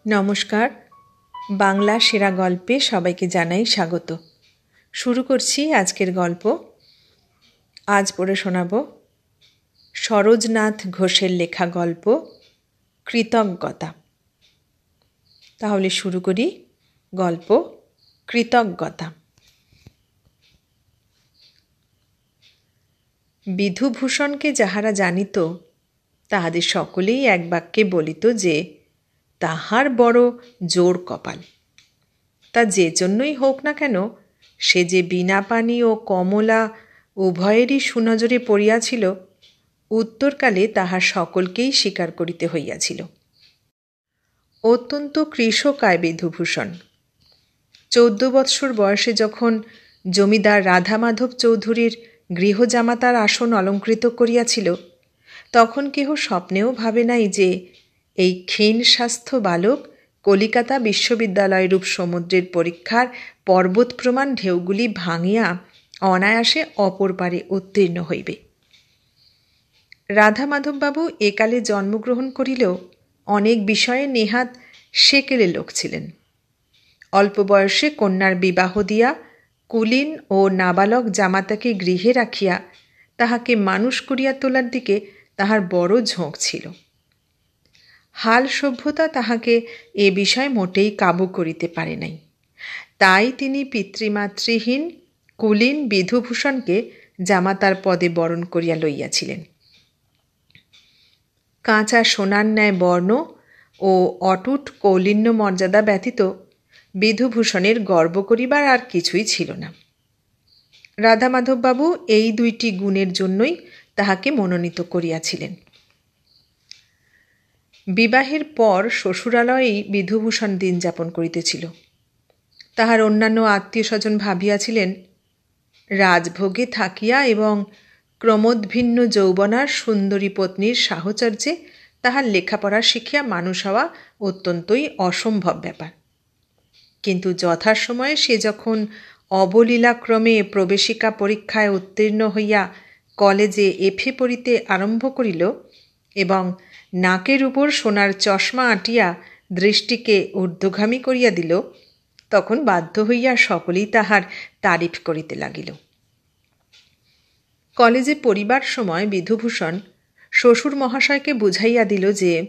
নমস্কার। বাংলা সেরা গল্পে সবাইকে জানাই স্বাগত। শুরু করছি আজকের গল্প। আজ পড়ে শোনাব সরোজনাথ ঘোষের লেখা গল্প কৃতজ্ঞতা। তাহলে শুরু করি গল্প কৃতজ্ঞতা। বিধুভূষণকে যাহারা জানিত তাহাদের সকলেই এক বাক্যে বলিত যে তাহার বড় জোর কপাল। তা যে জন্যই হোক না কেন, সে যে বীণাপাণি ও কমলা উভয়েরই সুনজরে পড়িয়াছিল, উত্তরকালে তাহার সকলকেই স্বীকার করিতে হইয়াছিল। অত্যন্ত কৃশকায় বিধুভূষণ। 14 বৎসর বয়সে যখন জমিদার রাধামাধব চৌধুরীর গৃহজামাতার আসন অলঙ্কৃত করিয়াছিল, তখন কেহ স্বপ্নেও ভাবে নাই যে এই ক্ষীণ স্বাস্থ্য বালক কলিকাতা বিশ্ববিদ্যালয়রূপ সমুদ্রের পরীক্ষার পর্বত প্রমাণ ঢেউগুলি ভাঙিয়া অনায়াসে অপর পারে উত্তীর্ণ হইবে। রাধামাধববাবু একালে জন্মগ্রহণ করিলেও অনেক বিষয়ে নেহাত সেকেলে লোক ছিলেন। অল্প বয়সে কন্যার বিবাহ দিয়া কুলীন ও নাবালক জামাতাকে গৃহে রাখিয়া তাহাকে মানুষ করিয়া তোলার দিকে তাহার বড় ঝোঁক ছিল। হাল সভ্যতা তাহাকে এ বিষয়ে মোটেই কাবু করিতে পারে নাই। তাই তিনি পিতৃমাতৃহীন কুলীন বিধুভূষণকে জামাতার পদে বরণ করিয়া লইয়াছিলেন। কাঁচা সোনার ন্যায় বর্ণ ও অটুট কৌলিন্য মর্যাদা ব্যতীত বিধুভূষণের গর্ব করিবার আর কিছুই ছিল না। রাধামাধববাবু এই দুইটি গুণের জন্যই তাহাকে মনোনীত করিয়াছিলেন। বিবাহের পর শ্বশুরালয়েই বিধুভূষণ দিন যাপন করিতেছিল। তাহার অন্যান্য আত্মীয় স্বজন ভাবিয়াছিলেন রাজভোগে থাকিয়া এবং ক্রমোদ্ভিন্ন যৌবনার সুন্দরী পত্নীর সাহচর্যে তাহার লেখাপড়া শিখিয়া মানুষ হওয়া অত্যন্তই অসম্ভব ব্যাপার। কিন্তু যথাসময়ে সে যখন অবলীলাক্রমে প্রবেশিকা পরীক্ষায় উত্তীর্ণ হইয়া কলেজে এফে পড়িতে আরম্ভ করিল এবং নাকের উপর সোনার চশমা আঁটিয়া দৃষ্টিকে ঊর্ধ্বগামী করিয়া দিল, তখন বাধ্য হইয়া সকলেই তাহার তারিফ করিতে লাগিল। কলেজে পড়িবার সময় বিধুভূষণ শ্বশুর মহাশয়কে বুঝাইয়া দিল যে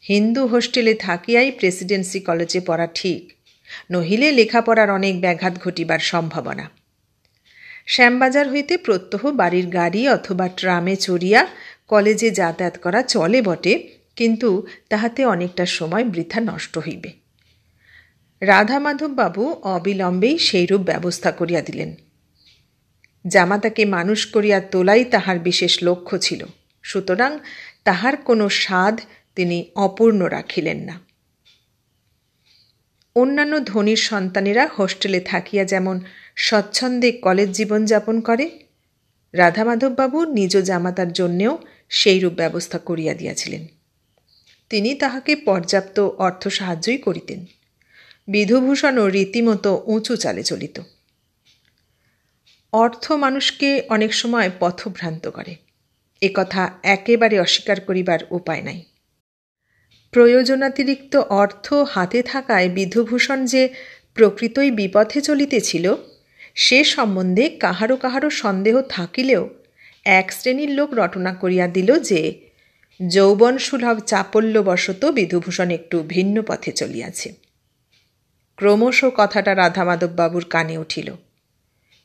হিন্দু হোস্টেলে থাকিয়াই প্রেসিডেন্সি কলেজে পড়া ঠিক, নহিলে লেখাপড়ার অনেক ব্যাঘাত ঘটিবার সম্ভাবনা। শ্যামবাজার হইতে প্রত্যহ বাড়ির গাড়ি অথবা ট্রামে চড়িয়া কলেজে যাতায়াত করা চলে বটে, কিন্তু তাহাতে অনেকটা সময় বৃথা নষ্ট হইবে। রাধামাধববাবু অবিলম্বেই সেইরূপ ব্যবস্থা করিয়া দিলেন। জামাতাকে মানুষ করিয়া তোলাই তাহার বিশেষ লক্ষ্য ছিল, সুতরাং তাহার কোনো সাধ তিনি অপূর্ণ রাখিলেন না। অন্যান্য ধনীর সন্তানেরা হোস্টেলে থাকিয়া যেমন স্বচ্ছন্দে কলেজ জীবন যাপন করে, রাধামাধববাবু নিজ জামাতার জন্যেও সেইরূপ ব্যবস্থা করিয়া দিয়াছিলেন। তিনি তাহাকে পর্যাপ্ত অর্থ সাহায্যই করিতেন। বিধুভূষণও রীতিমতো উঁচু চালে চলিত। অর্থ মানুষকে অনেক সময় পথভ্রান্ত করে, একথা একেবারে অস্বীকার করিবার উপায় নাই। প্রয়োজনাতিরিক্ত অর্থ হাতে থাকায় বিধুভূষণ যে প্রকৃতই বিপথে চলিতেছিল, সে সম্বন্ধে কাহারও কাহারও সন্দেহ থাকিলেও এক শ্রেণীর লোক রটনা করিয়া দিল যে যৌবনসুলভ চাপল্যবশত বিধুভূষণ একটু ভিন্ন পথে চলিয়াছে। ক্রমশ কথাটা রাধামাধববাবুর কানে উঠিল।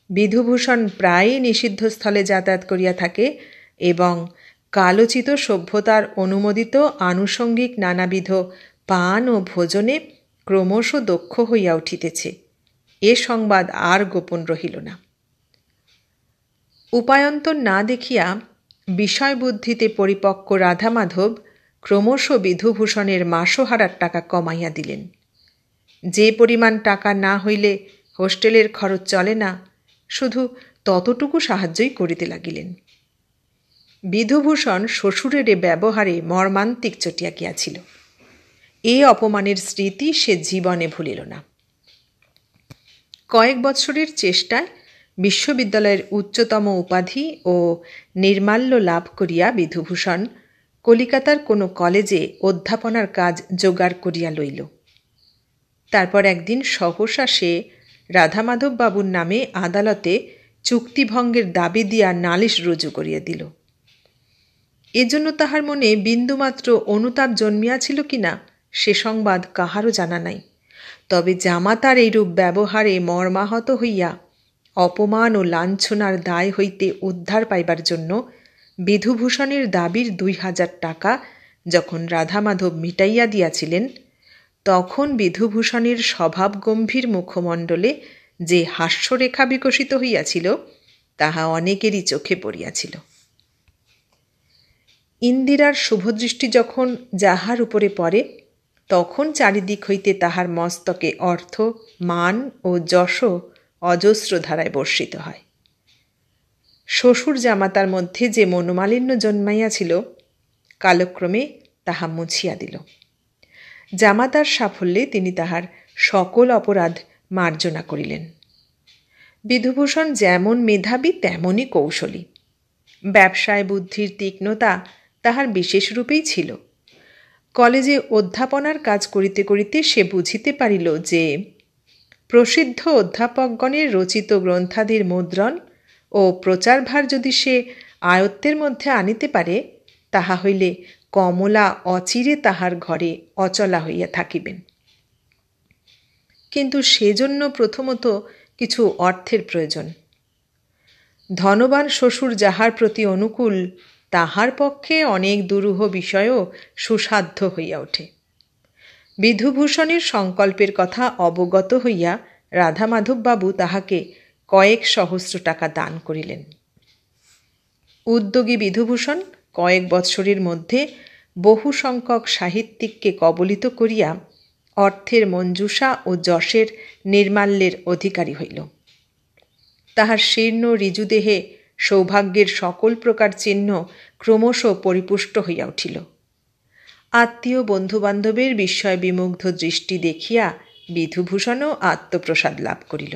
বিধুভূষণ প্রায়ই নিষিদ্ধ স্থলে যাতায়াত করিয়া থাকে এবং কালোচিত সভ্যতার অনুমোদিত আনুষঙ্গিক নানাবিধ পান ও ভোজনে ক্রমশ দক্ষ হইয়া উঠিতেছে। এ সংবাদ আর গোপন রহিল না। উপায়ন্তর না দেখিয়া বিষয়বুদ্ধিতে পরিপক্ক রাধামাধব ক্রমশ বিধুভূষণের মাসোহারার টাকা কমাইয়া দিলেন। যে পরিমাণ টাকা না হইলে হোস্টেলের খরচ চলে না, শুধু ততটুকু সাহায্যই করিতে লাগিলেন। বিধুভূষণ শ্বশুরের ব্যবহারে মর্মান্তিক চটিয়া গিয়াছিল। এ অপমানের স্মৃতি সে জীবনে ভুলিল না। কয়েক বৎসরের চেষ্টায় বিশ্ববিদ্যালয়ের উচ্চতম উপাধি ও নির্মাল্য লাভ করিয়া বিধুভূষণ কলিকাতার কোনো কলেজে অধ্যাপনার কাজ জোগাড় করিয়া লইল। তারপর একদিন সহসা সে রাধামাধব বাবুর নামে আদালতে চুক্তিভঙ্গের দাবি দিয়া নালিশ রুজু করিয়া দিল। এজন্য তাহার মনে বিন্দুমাত্র অনুতাপ জন্মিয়াছিল কিনা সে সংবাদ কাহারও জানা নাই। তবে জামাতার এইরূপ ব্যবহারে মর্মাহত হইয়া অপমান ও লাঞ্ছনার দায় হইতে উদ্ধার পাইবার জন্য বিধুভূষণের দাবির 2000 টাকা যখন রাধামাধব মিটাইয়া দিয়াছিলেন, তখন বিধুভূষণের স্বভাব গম্ভীর মুখমণ্ডলে যে হাস্যরেখা বিকশিত হইয়াছিল তাহা অনেকেরই চোখে পড়িয়াছিল। ইন্দিরার শুভদৃষ্টি যখন যাহার উপরে পড়ে, তখন চারিদিক হইতে তাহার মস্তকে অর্থ, মান ও যশ অজস্র ধারায় বর্ষিত হয়। শ্বশুর জামাতার মধ্যে যে মনোমালিন্য জন্মাইয়াছিল, কালক্রমে তাহা মুছিয়া দিল। জামাতার সাফল্যে তিনি তাহার সকল অপরাধ মার্জনা করিলেন। বিধুভূষণ যেমন মেধাবী তেমনই কৌশলী। ব্যবসায় বুদ্ধির তীক্ষ্ণতা তাহার বিশেষ রূপেই ছিল। কলেজে অধ্যাপনার কাজ করিতে করিতে সে বুঝিতে পারিল যে প্রসিদ্ধ অধ্যাপকগণের রচিত গ্রন্থাদির মুদ্রণ ও প্রচারভার যদি সে আয়ত্তের মধ্যে আনিতে পারে, তাহা হইলে কমলা অচিরে তাহার ঘরে অচলা হইয়া থাকিবেন। কিন্তু সেজন্য প্রথমত কিছু অর্থের প্রয়োজন। ধনবান শ্বশুর যাহার প্রতি অনুকূল, তাহার পক্ষে অনেক দুরূহ বিষয়ও সুসাধ্য হইয়া ওঠে। বিধুভূষণের সংকল্পের কথা অবগত হইয়া রাধামাধববাবু তাহাকে কয়েক সহস্র টাকা দান করিলেন। উদ্যোগী বিধুভূষণ কয়েক বৎসরের মধ্যে বহু সংখ্যক সাহিত্যিককে কবলিত করিয়া অর্থের মঞ্জুষা ও যশের নির্মাল্যের অধিকারী হইল। তাহার শীর্ণ ঋজুদেহে সৌভাগ্যের সকল প্রকার চিহ্ন ক্রমশ পরিপুষ্ট হইয়া উঠিল। আত্মীয় বন্ধুবান্ধবের বিস্ময় বিমুগ্ধ দৃষ্টি দেখিয়া বিধুভূষণও আত্মপ্রসাদ লাভ করিল।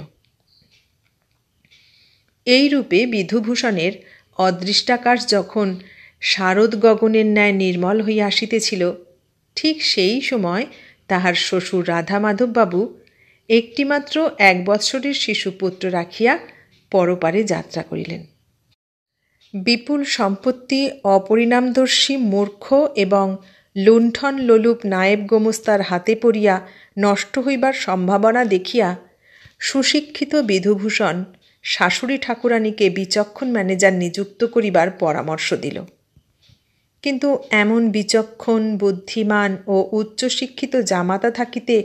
এইরূপে বিধুভূষণের অদৃষ্টাকাশ যখন শারদ গগনের ন্যায় নির্মল হইয়া আসিতেছিল, ঠিক সেই সময় তাহার শ্বশুর রাধামাধববাবু একটিমাত্র 1 বৎসরের শিশুপুত্র রাখিয়া পরপারে যাত্রা করিলেন। বিপুল সম্পত্তি অপরিণামদর্শী মূর্খ এবং লুণ্ঠন লোলুপ নায়েব গোমস্তার হাতে পড়িয়া নষ্ট হইবার সম্ভাবনা দেখিয়া সুশিক্ষিত বিধুভূষণ শাশুড়ি ঠাকুরানীকে বিচক্ষণ ম্যানেজার নিযুক্ত করিবার পরামর্শ দিল। কিন্তু এমন বিচক্ষণ, বুদ্ধিমান ও উচ্চশিক্ষিত জামাতা থাকিতে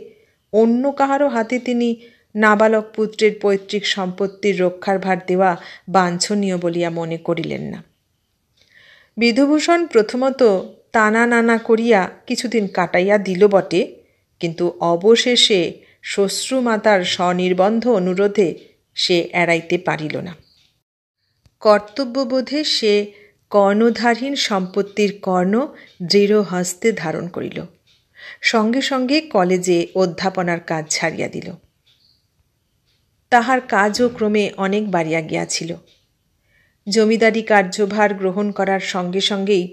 অন্য কাহারও হাতে তিনি নাবালক পুত্রের পৈতৃক সম্পত্তির রক্ষার ভার দেওয়া বাঞ্ছনীয় বলিয়া মনে করিলেন না। বিধুভূষণ প্রথমত টানা নানা করিয়া কিছুদিন কাটাইয়া দিল বটে, কিন্তু অবশেষে শ্বশ্রুমাতার স্বনির্বন্ধ অনুরোধে সে এড়াইতে পারিল না। কর্তব্যবোধে সে কর্ণধারহীন সম্পত্তির কর্ণ দৃঢ় হস্তে ধারণ করিল। সঙ্গে সঙ্গে কলেজে অধ্যাপনার কাজ ছাড়িয়া দিল। তাহার কাজও ক্রমে অনেক বাড়িয়া গিয়াছিল। জমিদারি কার্যভার গ্রহণ করার সঙ্গে সঙ্গেই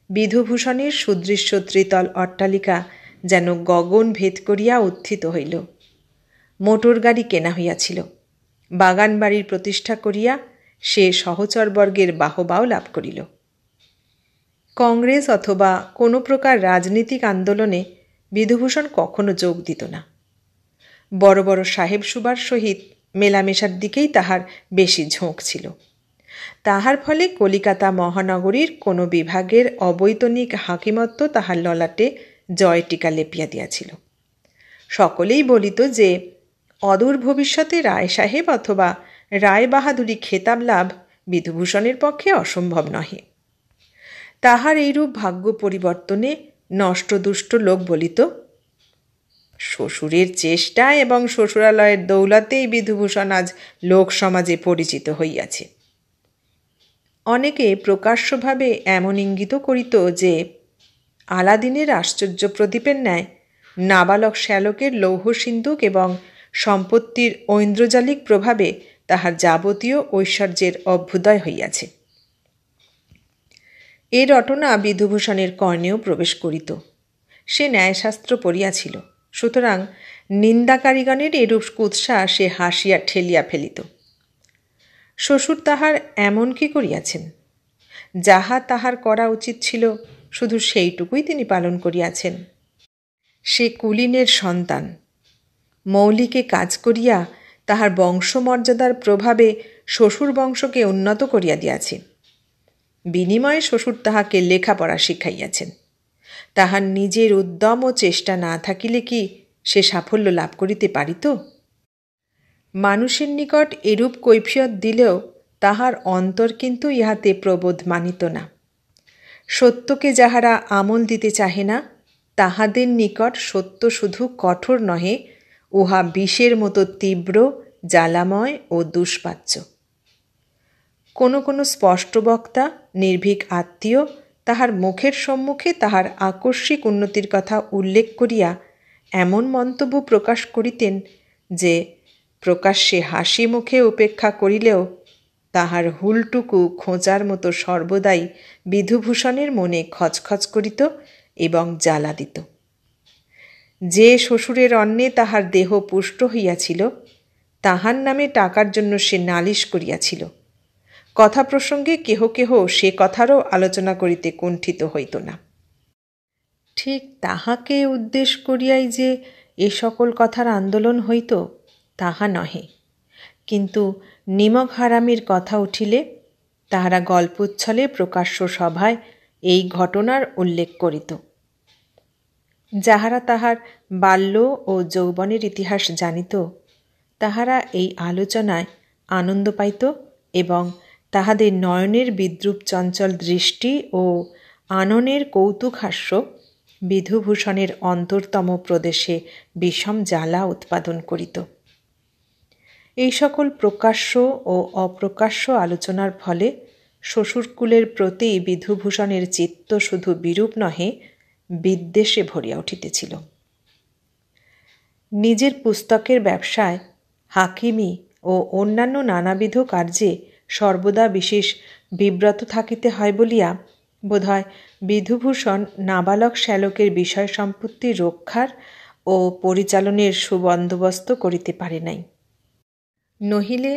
বিধুভূষণের সুদৃশ্য ত্রিতল অট্টালিকা যেন গগন ভেদ করিয়া উত্থিত হইল। মোটর গাড়ি কেনা হইয়াছিল। বাগান বাড়ির প্রতিষ্ঠা করিয়া সে সহচরবর্গের বাহবাও লাভ করিল। কংগ্রেস অথবা কোনো প্রকার রাজনীতিক আন্দোলনে বিধুভূষণ কখনো যোগ দিত না। বড় বড় সাহেব সুবার সহিত মেলামেশার দিকেই তাহার বেশি ঝোঁক ছিল। তাহার ফলে কলিকাতা মহানগরীর কোনো বিভাগের অবৈতনিক হাকিমত্ব তাহার ললাটে জয়টিকা লেপিয়া দিয়াছিল। সকলেই বলিত যে অদূর ভবিষ্যতে রায় সাহেব অথবা রায় বাহাদুরি খেতাব লাভ বিধুভূষণের পক্ষে অসম্ভব নহে। তাহার এইরূপ ভাগ্য পরিবর্তনে নষ্টদুষ্ট লোক বলিত, শ্বশুরের চেষ্টা এবং শ্বশুরালয়ের দৌলতেই বিধুভূষণ আজ লোক সমাজে পরিচিত হইয়াছে। অনেকে প্রকাশ্যভাবে এমন ইঙ্গিত করিত যে আলাদিনের আশ্চর্য প্রদীপের ন্যায় নাবালক শ্যালকের লৌহ সিন্দুক এবং সম্পত্তির ঐন্দ্রজালিক প্রভাবে তাহার যাবতীয় ঐশ্বর্যের অভ্যুদয় হইয়াছে। এ রটনা বিধুভূষণের কর্ণেও প্রবেশ করিত। সে ন্যায়শাস্ত্র পড়িয়াছিল, সুতরাং নিন্দাকারীগণের এরূপ কুৎসা সে হাসিয়া ঠেলিয়া ফেলিত। শ্বশুর তাহার এমন কি করিয়াছেন? যাহা তাহার করা উচিত ছিল শুধু সেইটুকুই তিনি পালন করিয়াছেন। সে কুলীনের সন্তান, মৌলিকে কাজ করিয়া তাহার বংশমর্যাদার প্রভাবে শ্বশুর বংশকে উন্নত করিয়া দিয়াছে। বিনিময়ে শ্বশুর তাহাকে লেখাপড়া শিখাইয়াছেন। তাহার নিজের উদ্যম ও চেষ্টা না থাকিলে কি সে সাফল্য লাভ করিতে পারিত? মানুষের নিকট এরূপ কৈফিয়ত দিলেও তাহার অন্তর কিন্তু ইহাতে প্রবোধ মানিত না। সত্যকে যাহারা আমল দিতে চাহে না, তাহাদের নিকট সত্য শুধু কঠোর নহে, উহা বিষের মতো তীব্র, জ্বালাময় ও দুষ্পাচ্য। কোনো কোনো স্পষ্টবক্তা, নির্ভীক আত্মীয় তাহার মুখের সম্মুখে তাহার আকস্মিক উন্নতির কথা উল্লেখ করিয়া এমন মন্তব্য প্রকাশ করিতেন যে প্রকাশ্যে হাসি মুখে উপেক্ষা করিলেও তাহার হুলটুকু খোঁচার মতো সর্বদাই বিধুভূষণের মনে খচখচ করিত এবং জ্বালা দিত। যে শ্বশুরের অন্নে তাহার দেহ পুষ্ট হইয়াছিল, তাহার নামে টাকার জন্য সে নালিশ করিয়াছিল। কথা প্রসঙ্গে কেহ কেহ সে কথারও আলোচনা করিতে কুণ্ঠিত হইত না। ঠিক তাহাকে উদ্দেশ করিয়াই যে এ সকল কথার আন্দোলন হইত তাহা নহে, কিন্তু নিমক হারামির কথা উঠিলে তাহারা গল্পোচ্ছলে প্রকাশ্য সভায় এই ঘটনার উল্লেখ করিত। যাহারা তাহার বাল্য ও যৌবনের ইতিহাস জানিত, তাহারা এই আলোচনায় আনন্দ পাইত এবং তাহাদের নয়নের বিদ্রূপ চঞ্চল দৃষ্টি ও আননের কৌতুকহাস্য বিধুভূষণের অন্তরতম প্রদেশে বিষম জ্বালা উৎপাদন করিত। এই সকল প্রকাশ্য ও অপ্রকাশ্য আলোচনার ফলে শ্বশুরকুলের প্রতি বিধুভূষণের চিত্ত শুধু বিরূপ নহে, বিদ্বেষে ভরিয়া উঠিতেছিল। নিজের পুস্তকের ব্যবসায়, হাকিমি ও অন্যান্য নানাবিধ কার্যে সর্বদা বিশেষ বিব্রত থাকিতে হয় বলিয়া বোধহয় বিধুভূষণ নাবালক শ্যালকের বিষয় সম্পত্তি রক্ষার ও পরিচালনের সুবন্দোবস্ত করিতে পারে নাই। নহিলে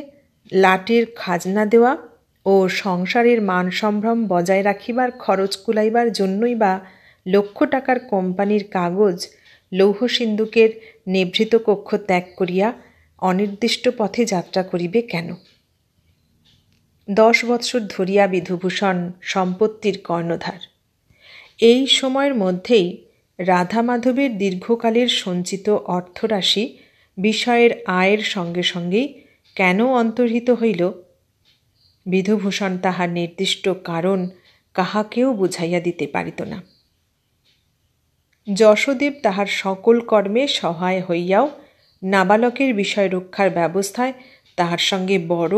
লাটের খাজনা দেওয়া ও সংসারের মান সম্ভ্রম বজায় রাখিবার খরচ কুলাইবার জন্যই বা লক্ষ টাকার কোম্পানির কাগজ লৌহ সিন্ধুকের নিভৃত কক্ষ ত্যাগ করিয়া অনির্দিষ্ট পথে যাত্রা করিবে কেন? 10 বৎসর ধরিয়া বিধুভূষণ সম্পত্তির কর্ণধার। এই সময়ের মধ্যেই রাধা মাধবের দীর্ঘকালের সঞ্চিত অর্থরাশি বিষয়ের আয়ের সঙ্গে সঙ্গেই কেন অন্তর্হিত হইল, বিধুভূষণ তাহার নির্দিষ্ট কারণ কাহাকেও বুঝাইয়া দিতে পারিত না। যশোদেব তাহার সকল কর্মে সহায় হইয়াও নাবালকের বিষয় রক্ষার ব্যবস্থায় তাহার সঙ্গে বড়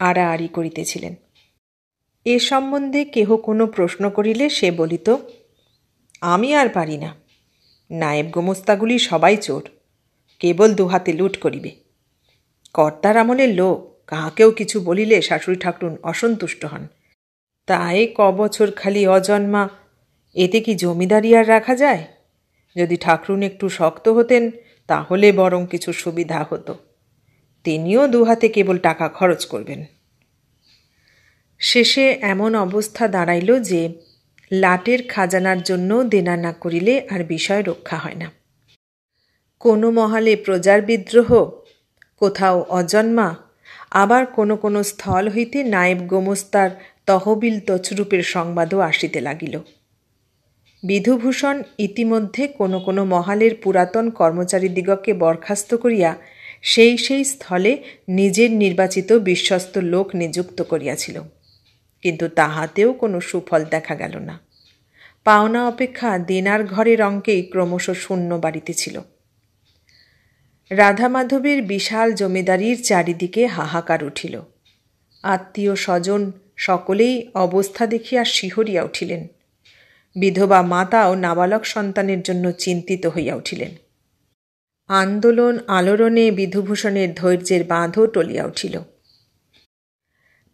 আড়াআড়ি করিতেছিলেন। এ সম্বন্ধে কেহ কোনো প্রশ্ন করিলে সে বলিত, আমি আর পারি না, নায়েব গোমস্তাগুলি সবাই চোর, কেবল দুহাতে লুট করিবে। কর্তার আমলের লোক, কাহাকেও কিছু বলিলে শাশুড়ি ঠাকুরুন অসন্তুষ্ট হন। তাই কবছর খালি অজন্মা, এতে কি জমিদারি আর রাখা যায়? যদি ঠাকুরুন একটু শক্ত হতেন তাহলে বরং কিছু সুবিধা হতো। তিনিও দুহাতে কেবল টাকা খরচ করবেন। শেষে এমন অবস্থা দাঁড়াইল যে লাটের খাজানার জন্য দেনা না করিলে আর বিষয় রক্ষা হয় না। কোনো মহলে প্রজার বিদ্রোহ, কোথাও অজন্মা, আবার কোনো কোনো স্থল হইতে নায়েব গোমস্তার তহবিল তছরূপের সংবাদও আসিতে লাগিল। বিধুভূষণ ইতিমধ্যে কোনো কোনো মহালের পুরাতন কর্মচারীদিগকে বরখাস্ত করিয়া সেই সেই স্থলে নিজের নির্বাচিত বিশ্বস্ত লোক নিযুক্ত করিয়াছিল, কিন্তু তাহাতেও কোনো সুফল দেখা গেল না। পাওনা অপেক্ষা দেনার ঘরের অঙ্কেই ক্রমশ শূন্য বাড়িতেছিল। রাধা মাধবের বিশাল জমিদারির চারিদিকে হাহাকার উঠিল। আত্মীয় স্বজন সকলেই অবস্থা দেখিয়া শিহরিয়া উঠিলেন। বিধবা মাতা ও নাবালক সন্তানের জন্য চিন্তিত হইয়া উঠিলেন। আন্দোলন আলোড়নে বিধুভূষণের ধৈর্যের বাঁধও টলিয়া উঠিল।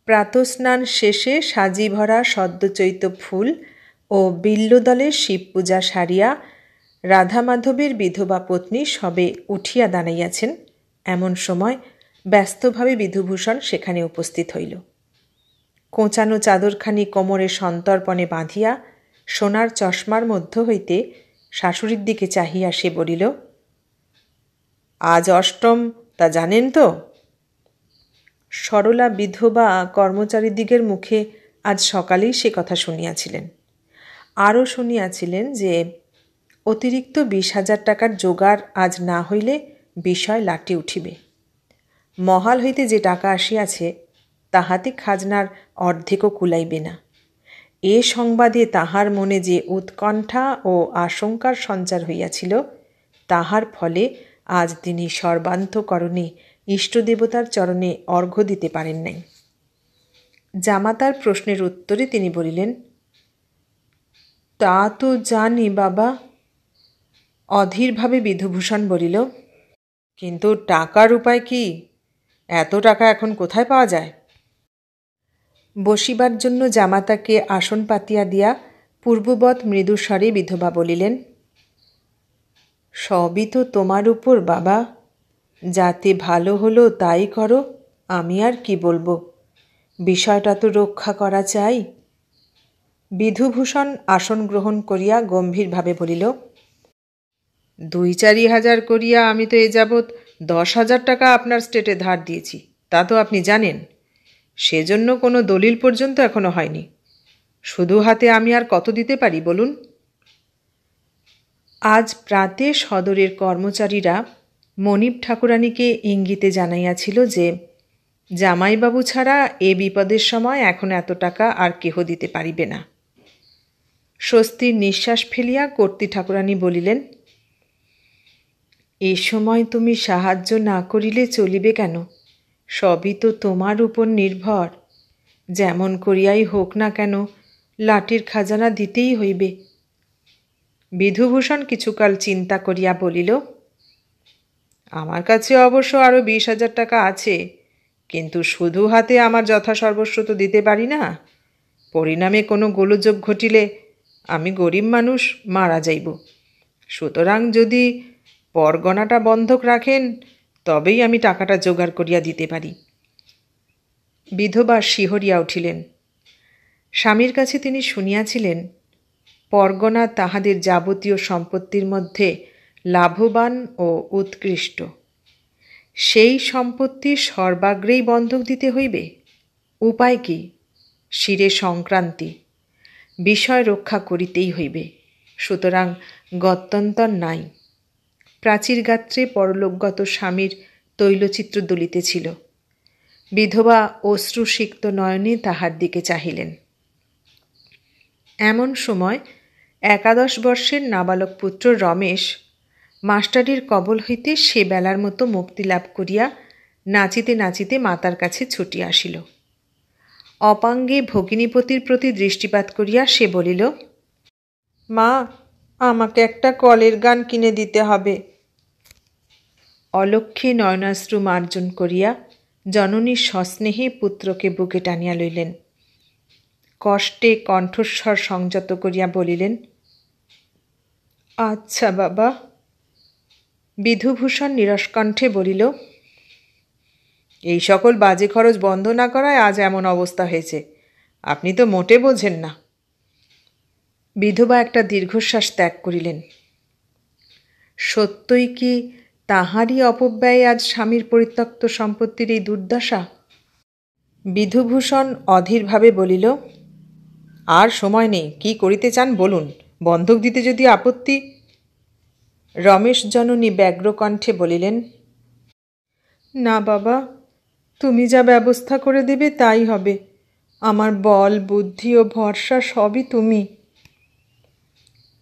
প্রাতঃস্নান শেষে সাজি ভরা সদ্যচৈত ফুল ও বিল্বদলের শিব পূজা সারিয়া রাধা মাধবের বিধবা পত্নী সবে উঠিয়া দাঁড়াইয়াছেন, এমন সময় ব্যস্তভাবে বিধুভূষণ সেখানে উপস্থিত হইল। কোঁচানো চাদরখানি কোমরে সন্তর্পণে বাঁধিয়া সোনার চশমার মধ্য হইতে শাশুড়ির দিকে চাহিয়া সে বলিল, আজ অষ্টম, তা জানেন তো? সরলা বিধবা কর্মচারীদিগের মুখে আজ সকালেই সে কথা শুনিয়াছিলেন। আরও শুনিয়াছিলেন যে অতিরিক্ত 20,000 টাকার জোগাড় আজ না হইলে বিষয় লাটে উঠিবে। মহাল হইতে যে টাকা আসিয়াছে তাহাতে খাজনার অর্ধেকও কুলাইবে না। এ সংবাদে তাহার মনে যে উৎকণ্ঠা ও আশঙ্কার সঞ্চার হইয়াছিল, তাহার ফলে আজ তিনি সর্বান্তঃকরণে ইষ্টদেবতার চরণে অর্ঘ্য দিতে পারেন নাই। জামাতার প্রশ্নের উত্তরে তিনি বলিলেন, তা তো জানি বাবা। অধীরভাবে বিধুভূষণ বলিল, কিন্তু টাকার উপায় কি? এত টাকা এখন কোথায় পাওয়া যায়? বসিবার জন্য জামাতাকে আসন পাতিয়া দিয়া পূর্ববৎ মৃদুস্বরে বিধবা বলিলেন, সবই তো তোমার উপর বাবা, যাতে ভালো হলো তাই করো, আমি আর কি বলবো, বিষয়টা তো রক্ষা করা চাই। বিধুভূষণ আসন গ্রহণ করিয়া গম্ভীরভাবে বলিল, 2-4 হাজার করিয়া আমি তো এ যাবৎ 10,000 টাকা আপনার স্টেটে ধার দিয়েছি, তা তো আপনি জানেন। সেজন্য কোনো দলিল পর্যন্ত এখনো হয়নি। শুধু হাতে আমি আর কত দিতে পারি বলুন? আজ প্রাতে সদরের কর্মচারীরা মনিব ঠাকুরানীকে ইঙ্গিতে জানাইয়াছিল যে জামাইবাবু ছাড়া এ বিপদের সময় এখন এত টাকা আর কেহ দিতে পারিবে না। স্বস্তির নিঃশ্বাস ফেলিয়া কর্ত্রী ঠাকুরানী বলিলেন, এ সময় তুমি সাহায্য না করিলে চলিবে কেন? সবই তো তোমার উপর নির্ভর। যেমন করিয়াই হোক না কেন লাটির খাজানা দিতেই হইবে। বিধুভূষণ কিছুকাল চিন্তা করিয়া বলিল, আমার কাছে অবশ্য আরও 20,000 টাকা আছে, কিন্তু শুধু হাতে আমার যথাসর্বস্ব তো দিতে পারি না। পরিণামে কোনো গোলযোগ ঘটিলে আমি গরিব মানুষ, মারা যাইব। সুতরাং যদি পরগনাটা বন্ধক রাখেন তবেই আমি টাকাটা জোগাড় করিয়া দিতে পারি। বিধবা শিহরিয়া উঠিলেন। স্বামীর কাছে তিনি শুনিয়াছিলেন পরগনা তাহাদের যাবতীয় সম্পত্তির মধ্যে লাভবান ও উৎকৃষ্ট। সেই সম্পত্তির সর্বাগ্রেই বন্ধক দিতে হইবে। উপায় কি? শিরে সংক্রান্তি, বিষয় রক্ষা করিতেই হইবে। সুতরাং গত্যন্তর নাই। প্রাচীর গাত্রে পরলোকগত স্বামীর তৈলচিত্র দুলিতেছিল। বিধবা অশ্রুসিক্ত নয়নে তাহার দিকে চাহিলেন। এমন সময় 11 বর্ষের নাবালক পুত্র রমেশ মাস্টারির কবল হইতে সে বেলার মতো মুক্তি লাভ করিয়া নাচিতে নাচিতে মাতার কাছে ছুটিয়া আসিল। অপাঙ্গে ভগিনীপতির প্রতি দৃষ্টিপাত করিয়া সে বলিল, মা, আমাকে একটা কলের গান কিনে দিতে হবে। অলক্ষ্যে নয়নাশ্রু মার্জন করিয়া জননী সস্নেহে পুত্রকে বুকে টানিয়া লইলেন। কষ্টে কণ্ঠস্বর সংযত করিয়া বলিলেন, আচ্ছা বাবা। বিধুভূষণ নিরস্কণ্ঠে বলিল, এই সকল বাজে খরচ বন্ধ না করায় আজ এমন অবস্থা হয়েছে। আপনি তো মোটে বোঝেন না। বিধবা একটা দীর্ঘশ্বাস ত্যাগ করিলেন। সত্যই কি তাহারই অপব্যয়ে আজ স্বামীর পরিত্যক্ত সম্পত্তির এই দুর্দশা? বিধুভূষণ অধীরভাবে বলিল, আর সময় নেই, কি করিতে চান বলুন, বন্ধক দিতে যদি আপত্তি। রমেশ জননী ব্যগ্রকণ্ঠে বলিলেন, না বাবা, তুমি যা ব্যবস্থা করে দেবে তাই হবে। আমার বল বুদ্ধি ও ভরসা সবই তুমি।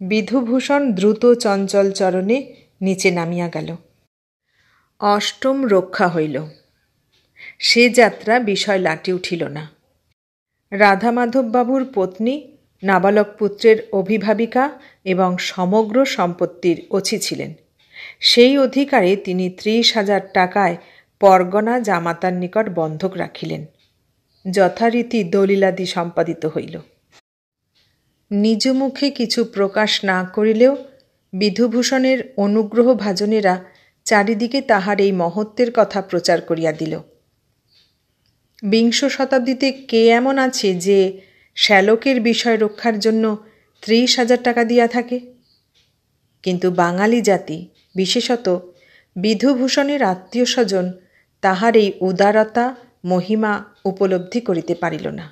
বিধুভূষণ দ্রুত চঞ্চল চরণে নিচে নামিয়া গেল। অষ্টম রক্ষা হইল। সে যাত্রা বিষয় লাটে উঠিল না। রাধামাধববাবুর পত্নী নাবালক পুত্রের অভিভাবিকা এবং সমগ্র সম্পত্তির অছি ছিলেন। সেই অধিকারে তিনি 30,000 টাকায় পরগনা জামাতার নিকট বন্ধক রাখিলেন। যথারীতি দলিলাদি সম্পাদিত হইল। নিজ মুখে কিছু প্রকাশ না করিলেও বিধুভূষণের অনুগ্রহ ভাজনেরা চারিদিকে তাহার এই মহত্বের কথা প্রচার করিয়া দিল। বিংশ শতাব্দীতে কে এমন আছে যে শ্যালকের বিষয় রক্ষার জন্য 30,000 টাকা দিয়া থাকে? কিন্তু বাঙালি জাতি, বিশেষত বিধুভূষণের আত্মীয় স্বজন, তাহার এই উদারতা মহিমা উপলব্ধি করিতে পারিল না,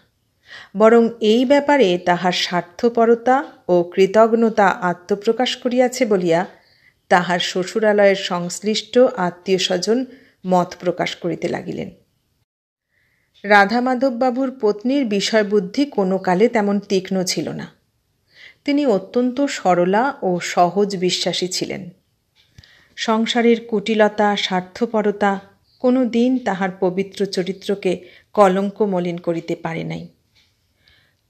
বরং এই ব্যাপারে তাহার স্বার্থপরতা ও কৃতজ্ঞতা আত্মপ্রকাশ করিয়াছে বলিয়া তাহার শ্বশুরালয়ের সংশ্লিষ্ট আত্মীয় স্বজন মত প্রকাশ করিতে লাগিলেন। রাধামাধববাবুর পত্নীর বিষয়বুদ্ধি কোনো কালে তেমন তীক্ষ্ণ ছিল না। তিনি অত্যন্ত সরলা ও সহজ বিশ্বাসী ছিলেন। সংসারের কুটিলতা, স্বার্থপরতা কোনো দিন তাহার পবিত্র চরিত্রকে কলঙ্ক মলিন করিতে পারে নাই।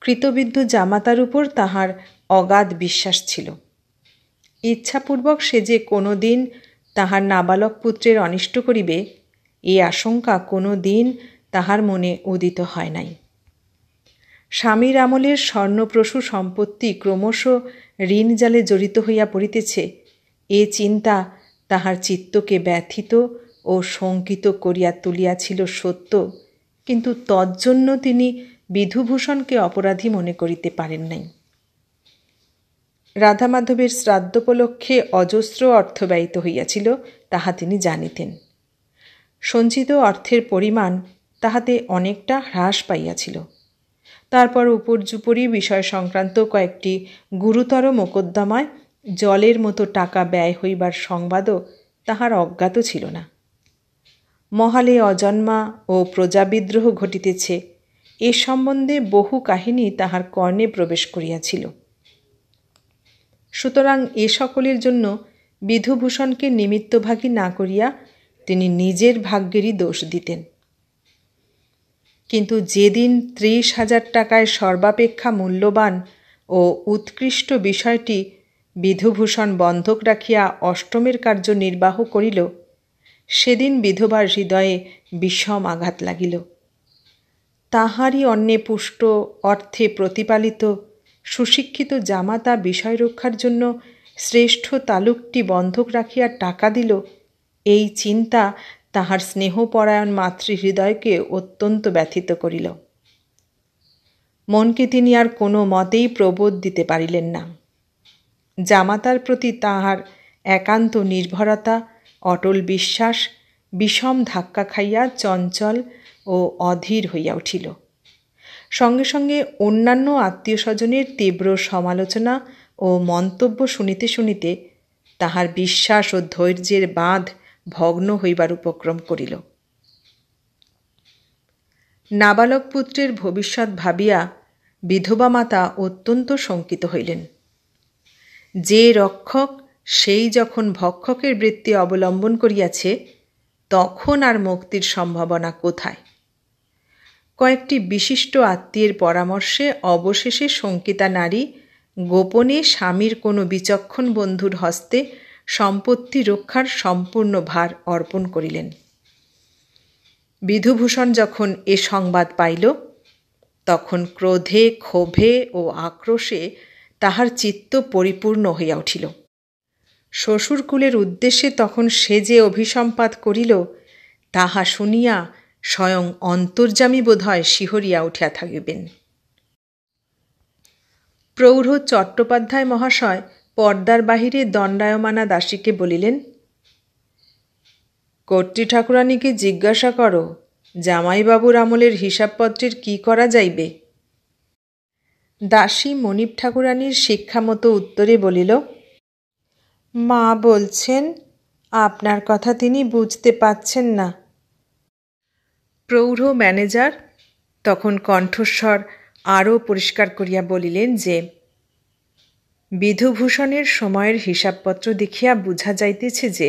কৃতবিদ্য জামাতার উপর তাহার অগাধ বিশ্বাস ছিল। ইচ্ছাপূর্বক সে যে কোনো দিন তাহার নাবালক পুত্রের অনিষ্ট করিবে, এ আশঙ্কা কোনো দিন তাহার মনে উদিত হয় নাই। স্বামীর আমলের স্বর্ণপ্রসূ সম্পত্তি ক্রমশ ঋণ জালে জড়িত হইয়া পড়িতেছে, এ চিন্তা তাহার চিত্তকে ব্যথিত ও শঙ্কিত করিয়া তুলিয়াছিল সত্য, কিন্তু তজ্জন্য তিনি বিধুভূষণকে অপরাধী মনে করিতে পারেন নাই। রাধামাধবের শ্রাদ্ধোপলক্ষে অজস্র অর্থ ব্যয়িত হইয়াছিল, তাহা তিনি জানিতেন। সঞ্চিত অর্থের পরিমাণ তাহাতে অনেকটা হ্রাস পাইয়াছিল। তারপর উপর্যুপরি বিষয় সংক্রান্ত কয়েকটি গুরুতর মোকদ্দমায় জলের মতো টাকা ব্যয় হইবার সংবাদও তাহার অজ্ঞাত ছিল না। মহালে অজন্মা ও প্রজাবিদ্রোহ ঘটিতেছে, এ সম্বন্ধে বহু কাহিনী তাহার কর্ণে প্রবেশ করিয়াছিল। সুতরাং এ সকলের জন্য বিধুভূষণকে নিমিত্তভাগী না করিয়া তিনি নিজের ভাগ্যেরই দোষ দিতেন। কিন্তু যেদিন 30,000 টাকায় সর্বাপেক্ষা মূল্যবান ও উৎকৃষ্ট বিষয়টি বিধুভূষণ বন্ধক রাখিয়া অষ্টমের কার্য নির্বাহ করিল, সেদিন বিধবার হৃদয়ে বিষম আঘাত লাগিল। তাহারই অন্নে পুষ্ট, অর্থে প্রতিপালিত, সুশিক্ষিত জামাতা বিষয় রক্ষার জন্য শ্রেষ্ঠ তালুকটি বন্ধক রাখিয়া টাকা দিল, এই চিন্তা তাহার স্নেহপরায়ণ মাতৃহৃদয়কে অত্যন্ত ব্যথিত করিল। মনকে তিনি আর কোনো মতেই প্রবোধ দিতে পারিলেন না। জামাতার প্রতি তাহার একান্ত নির্ভরতা, অটল বিশ্বাস বিষম ধাক্কা খাইয়া চঞ্চল ও অধীর হইয়া উঠিল। সঙ্গে সঙ্গে অন্যান্য আত্মীয় স্বজনের তীব্র সমালোচনা ও মন্তব্য শুনিতে শুনিতে তাহার বিশ্বাস ও ধৈর্যের বাঁধ ভগ্ন হইবার উপক্রম করিল। নাবালক পুত্রের ভবিষ্যৎ ভাবিয়া বিধবা মাতা অত্যন্ত শঙ্কিত হইলেন। যে রক্ষক সেই যখন ভক্ষকের বৃত্তি অবলম্বন করিয়াছে, তখন আর মুক্তির সম্ভাবনা কোথায়? কয়েকটি বিশিষ্ট আত্মীয়ের পরামর্শে অবশেষে শঙ্কিতা নারী গোপনে স্বামীর কোনো বিচক্ষণ বন্ধুর হস্তে সম্পত্তি রক্ষার সম্পূর্ণ ভার অর্পণ করিলেন। বিধুভূষণ যখন এ সংবাদ পাইল, তখন ক্রোধে, ক্ষোভে ও আক্রোশে তাহার চিত্ত পরিপূর্ণ হইয়া উঠিল। শ্বশুরকুলের উদ্দেশ্যে তখন সে যে অভিসম্পাত করিল, তাহা শুনিয়া স্বয়ং অন্তর্যামী বোধহয় শিহরিয়া উঠিয়া থাকিবেন। প্রৌঢ় চট্টোপাধ্যায় মহাশয় পর্দার বাহিরে দণ্ডায়মানা দাসীকে বলিলেন, কর্ত্রী ঠাকুরানীকে জিজ্ঞাসা করো, জামাইবাবুর আমলের হিসাবপত্রের কি করা যাইবে? দাসী মনিব ঠাকুরানীর শিক্ষামতো উত্তরে বলিল, মা বলছেন আপনার কথা তিনি বুঝতে পাচ্ছেন না। প্রৌঢ় ম্যানেজার তখন কণ্ঠস্বর আরও পরিষ্কার করিয়া বলিলেন যে, বিধুভূষণের সময়ের হিসাবপত্র দেখিয়া বুঝা যাইতেছে যে,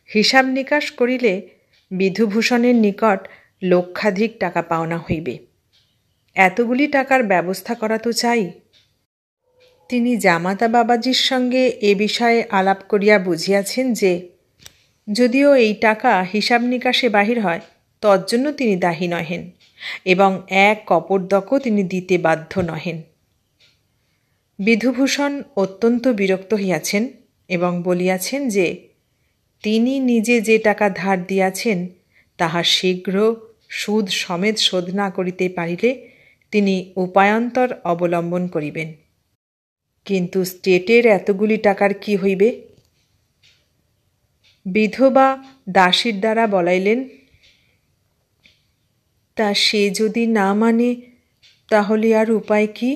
হিসাব নিকাশ করিলে বিধুভূষণের নিকট লক্ষাধিক টাকা পাওনা হইবে। এতগুলি টাকার ব্যবস্থা করা তো চাই। তিনি জামাতা বাবাজির সঙ্গে এ বিষয়ে আলাপ করিয়া বুঝিয়াছেন যে, যদিও এই টাকা হিসাব নিকাশে বাহির হয়, তজ্জন্য তিনি দায়ী নহেন, এবং এক কপর্দকও তিনি দিতে বাধ্য নহেন। বিধুভূষণ অত্যন্ত বিরক্ত হইয়াছেন এবং বলিয়াছেন যে তিনি নিজে যে টাকা ধার দিয়াছেন তাহা শীঘ্র সুদ সমেত শোধ না করিতে পারিলে তিনি উপায়ান্তর অবলম্বন করিবেন। কিন্তু স্টেটের এতগুলি টাকার কি হইবে? বিধবা দাসীর দ্বারা বলাইলেন, তা সে যদি না মানে তাহলে আর উপায় কি?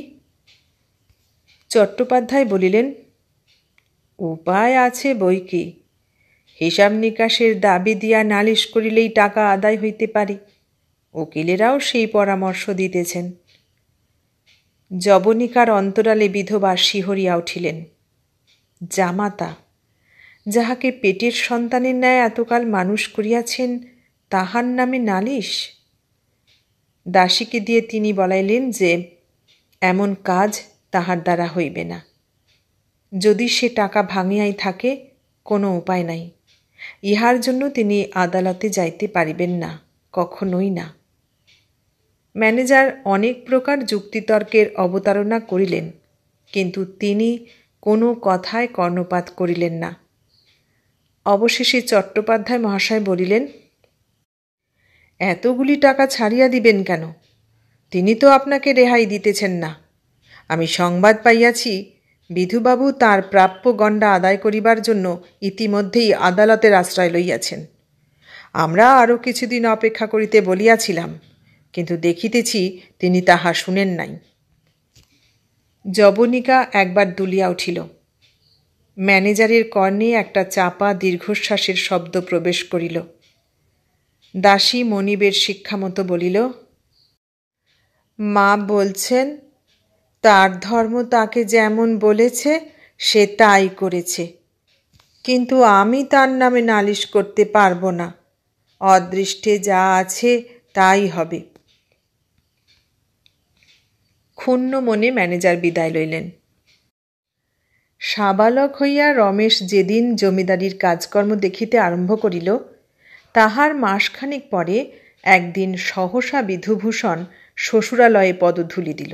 চট্টোপাধ্যায় বলিলেন, উপায় আছে বই কি, হিসাব নিকাশের দাবি দিয়া নালিশ করিলেই টাকা আদায় হইতে পারে। উকিলেরাও সেই পরামর্শ দিতেছেন। যবনিকার অন্তরালে বিধবা শিহরিয়া উঠিলেন। জামাতা, যাহাকে পেটের সন্তানের ন্যায় এতকাল মানুষ করিয়াছেন, তাহার নামে নালিশ? দাসীকে দিয়ে তিনি বলাইলেন যে এমন কাজ তাহার দ্বারা হইবে না। যদি সে টাকা ভাঙিয়াই থাকে, কোনো উপায় নাই। ইহার জন্য তিনি আদালতে যাইতে পারিবেন না, কখনোই না। ম্যানেজার অনেক প্রকার যুক্তিতর্কের অবতারণা করিলেন, কিন্তু তিনি কোনো কথায় কর্ণপাত করিলেন না। অবশেষে চট্টোপাধ্যায় মহাশয় বলিলেন, এতগুলি টাকা ছাড়িয়া দিবেন কেন? তিনি তো আপনাকে রেহাই দিতেছেন না। আমি সংবাদ পাইয়াছি বিধুবাবু তাঁর প্রাপ্য গণ্ডা আদায় করিবার জন্য ইতিমধ্যেই আদালতের আশ্রয় লইয়াছেন। আমরা আরও কিছুদিন অপেক্ষা করিতে বলিয়াছিলাম, কিন্তু দেখিতেছি তিনি তাহা শুনেন নাই। যবনিকা একবার দুলিয়া উঠিল। ম্যানেজারের কর্ণে একটা চাপা দীর্ঘশ্বাসের শব্দ প্রবেশ করিল। দাসী মনিবের শিক্ষামতো বলিল, মা বলছেন তার ধর্ম তাকে যেমন বলেছে সে তাই করেছে, কিন্তু আমি তার নামে নালিশ করতে পারবো না। অদৃষ্টে যা আছে তাই হবে। ক্ষুণ্ণ মনে ম্যানেজার বিদায় লইলেন। সাবালক হইয়া রমেশ যেদিন জমিদারির কাজকর্ম দেখিতে আরম্ভ করিল, তাহার মাসখানিক পরে একদিন সহসা বিধুভূষণ শ্বশুরালয়ে পদধূলি দিল।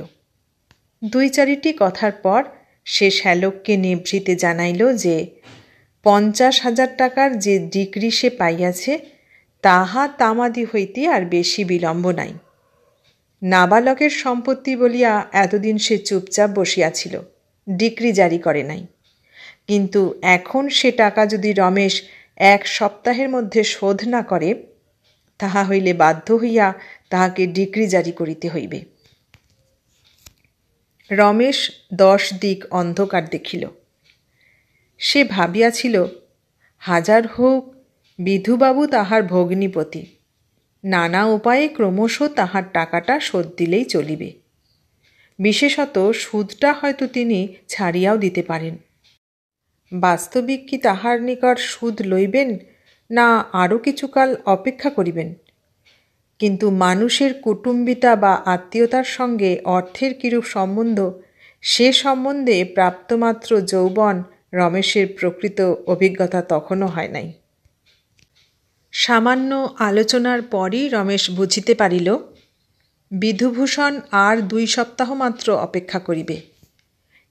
2-4টি কথার পর সে শ্যালককে নিভৃতে জানাইল যে 50,000 টাকার যে ডিক্রি সে পাইয়াছে তাহা তামাদি হইতে আর বেশি বিলম্ব নাই। নাবালকের সম্পত্তি বলিয়া এতদিন সে চুপচাপ বসিয়াছিল, ডিক্রি জারি করে নাই। কিন্তু এখন সে টাকা যদি রমেশ 1 সপ্তাহের মধ্যে শোধ না করে, তাহা হইলে বাধ্য হইয়া তাহাকে ডিক্রি জারি করিতে হইবে। রমেশ 10 দিক অন্ধকার দেখিল। সে ভাবিয়াছিল, হাজার হোক বিধুবাবু তাহার ভগ্নীপতি, নানা উপায়ে ক্রমশ তাহার টাকাটা শোধ দিলেই চলিবে। বিশেষত সুদটা হয়তো তিনি ছাড়িয়াও দিতে পারেন। বাস্তবিক কি তাহার নিকট সুদ লইবেন, না আরও কিছুকাল অপেক্ষা করিবেন? কিন্তু মানুষের কুটুম্বিতা বা আত্মীয়তার সঙ্গে অর্থের কিরূপ সম্বন্ধ, সে সম্বন্ধে প্রাপ্তমাত্র যৌবন রমেশের প্রকৃত অভিজ্ঞতা তখনও হয় নাই। সামান্য আলোচনার পরই রমেশ বুঝিতে পারিল বিধুভূষণ আর 2 সপ্তাহ মাত্র অপেক্ষা করিবে।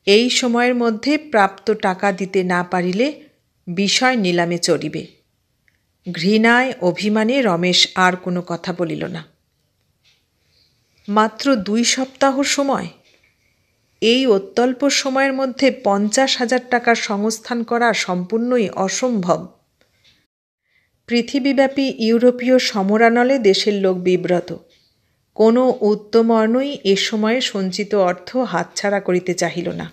এই সময়ের মধ্যে প্রাপ্ত টাকা দিতে না পারিলে বিষয় নিলামে চড়িবে। ঘৃণায় অভিমানে রমেশ আর কোনো কথা বলিল না। মাত্র 2 সপ্তাহ সময়! এই অত্যল্প সময়ের মধ্যে 50,000 টাকার সংস্থান করা সম্পূর্ণই অসম্ভব। পৃথিবীব্যাপী ইউরোপীয় সমরানলে দেশের লোক বিব্রত। কোনো উত্তমর্ণই এ সময়ে সঞ্চিত অর্থ হাতছাড়া করিতে চাহিল না।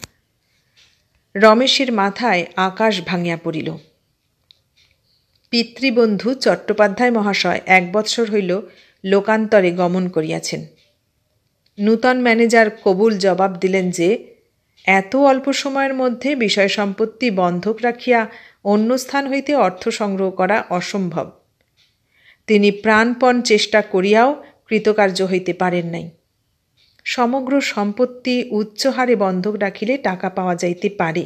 রমেশের মাথায় আকাশ ভাঙিয়া পড়িল। পিতৃবন্ধু চট্টোপাধ্যায় মহাশয় 1 বৎসর হইল লোকান্তরে গমন করিয়াছেন। নূতন ম্যানেজার কবুল জবাব দিলেন যে এত অল্প সময়ের মধ্যে বিষয় সম্পত্তি বন্ধক রাখিয়া অন্য স্থান হইতে অর্থ সংগ্রহ করা অসম্ভব। তিনি প্রাণপণ চেষ্টা করিয়াও কৃতকার্য হইতে পারেন নাই। সমগ্র সম্পত্তি উচ্চ হারে বন্ধক রাখিলে টাকা পাওয়া যাইতে পারে,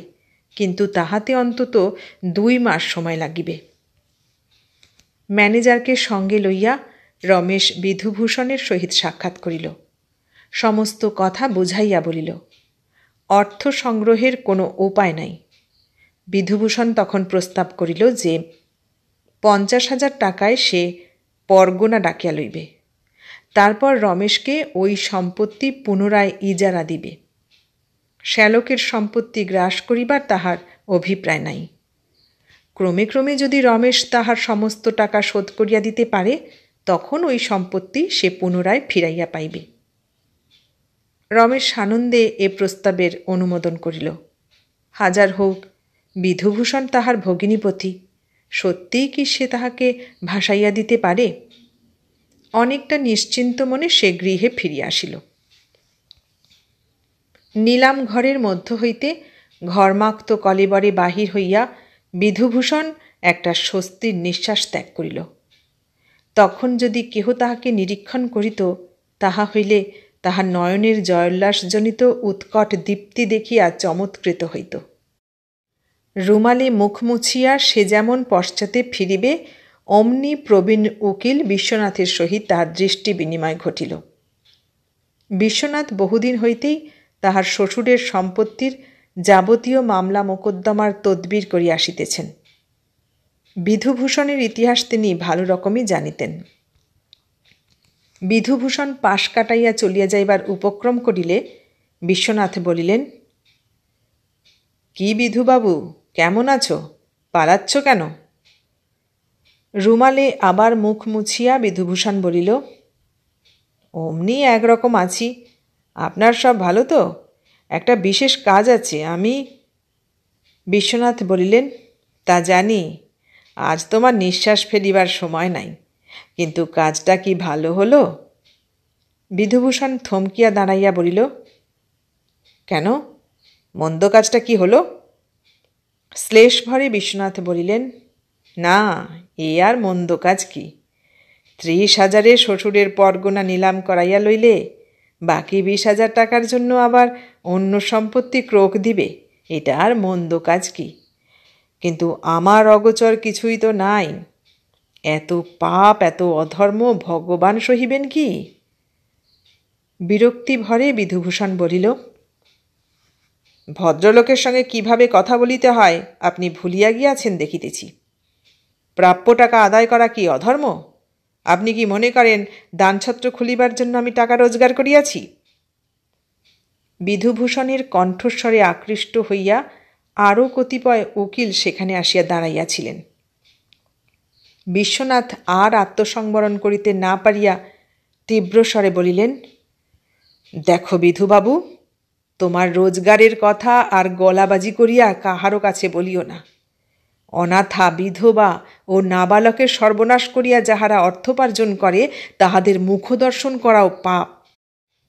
কিন্তু তাহাতে অন্তত 2 মাস সময় লাগিবে। ম্যানেজারকে সঙ্গে লইয়া রমেশ বিধুভূষণের সহিত সাক্ষাৎ করিল, সমস্ত কথা বুঝাইয়া বলিল। অর্থ সংগ্রহের কোনো উপায় নাই। বিধুভূষণ তখন প্রস্তাব করিল যে 50,000 টাকায় সে পরগনা ডাকিয়া লইবে, তারপর রমেশকে ওই সম্পত্তি পুনরায় ইজারা দিবে। শ্যালকের সম্পত্তি গ্রাস করিবার তাহার অভিপ্রায় নাই। ক্রমে ক্রমে যদি রমেশ তাহার সমস্ত টাকা শোধ করিয়া দিতে পারে, তখন ওই সম্পত্তি সে পুনরায় ফিরাইয়া পাইবে। রমেশ সানন্দে এ প্রস্তাবের অনুমোদন করিল। হাজার হোক, বিধুভূষণ তাহার ভগিনীপতি, সত্যিই কি সে তাহাকে ভাসাইয়া দিতে পারে? অনেকটা নিশ্চিন্ত মনে সে গৃহে ফিরিয়া আসিল। নিলাম ঘরের মধ্য হইতে ঘর্মাক্ত কলেবরে বাহির হইয়া বিধুভূষণ একটা স্বস্তির নিঃশ্বাস ত্যাগ করিল। তখন যদি কেহ তাহাকে নিরীক্ষণ করিত, তাহা হইলে তাহার নয়নের জয়োল্লাসজনিত উৎকট দীপ্তি দেখিয়া চমৎকৃত হইত। রুমালে মুখ মুছিয়া সে যেমন পশ্চাতে ফিরিবে, অমনি প্রবীণ উকিল বিশ্বনাথের সহিত তাহার দৃষ্টি বিনিময় ঘটিল। বিশ্বনাথ বহুদিন হইতেই তাহার শ্বশুরের সম্পত্তির যাবতীয় মামলা মোকদ্দমার তদবির করিয়া আসিতেছেন। বিধুভূষণের ইতিহাস তিনি ভালো রকমই জানিতেন। বিধুভূষণ পাশ কাটাইয়া চলিয়া যাইবার উপক্রম করিলে বিশ্বনাথ বলিলেন, কি বিধুবাবু, কেমন আছো? পালাচ্ছ কেন? রুমালে আবার মুখ মুছিয়া বিধুভূষণ বলিল, অমনি একরকম আছি। আপনার সব ভালো তো? একটা বিশেষ কাজ আছে, আমি। বিশ্বনাথ বলিলেন, তা জানি, আজ তোমার নিঃশ্বাস ফেলিবার সময় নাই, কিন্তু কাজটা কি ভালো হলো? বিধুভূষণ থমকিয়া দাঁড়াইয়া বলিল, কেন, মন্দ কাজটা কি হলো? শ্লেষ ভরে বিশ্বনাথ বলিলেন, না, এ আর মন্দ কাজ কি? 30,000-এ শ্বশুরের পরগনা নিলাম করাইয়া লইলে বাকি 20,000 টাকার জন্য আবার অন্য সম্পত্তি ক্রোক দিবে, এটা আর মন্দ কাজ কি? কিন্তু আমার অগোচর কিছুই তো নাই। এত পাপ, এত অধর্ম ভগবান সহিবেন কি? বিরক্তি ভরে বিধুভূষণ বলিল, ভদ্রলোকের সঙ্গে কিভাবে কথা বলিতে হয় আপনি ভুলিয়া গিয়াছেন দেখিতেছি। প্রাপ্য টাকা আদায় করা কি অধর্ম? আপনি কি মনে করেন দানছত্র খুলিবার জন্য আমি টাকা রোজগার করিয়াছি? বিধুভূষণের কণ্ঠস্বরে আকৃষ্ট হইয়া আরও কতিপয় উকিল সেখানে আসিয়া দাঁড়াইয়াছিলেন। বিশ্বনাথ আর আত্মসংবরণ করিতে না পারিয়া তীব্রস্বরে বলিলেন, দেখো বিধুবাবু, তোমার রোজগারের কথা আর গলাবাজি করিয়া কাহারও কাছে বলিও না। অনাথা, বিধবা ও নাবালকের সর্বনাশ করিয়া যাহারা অর্থোপার্জন করে, তাহাদের মুখদর্শন করাও পাপ।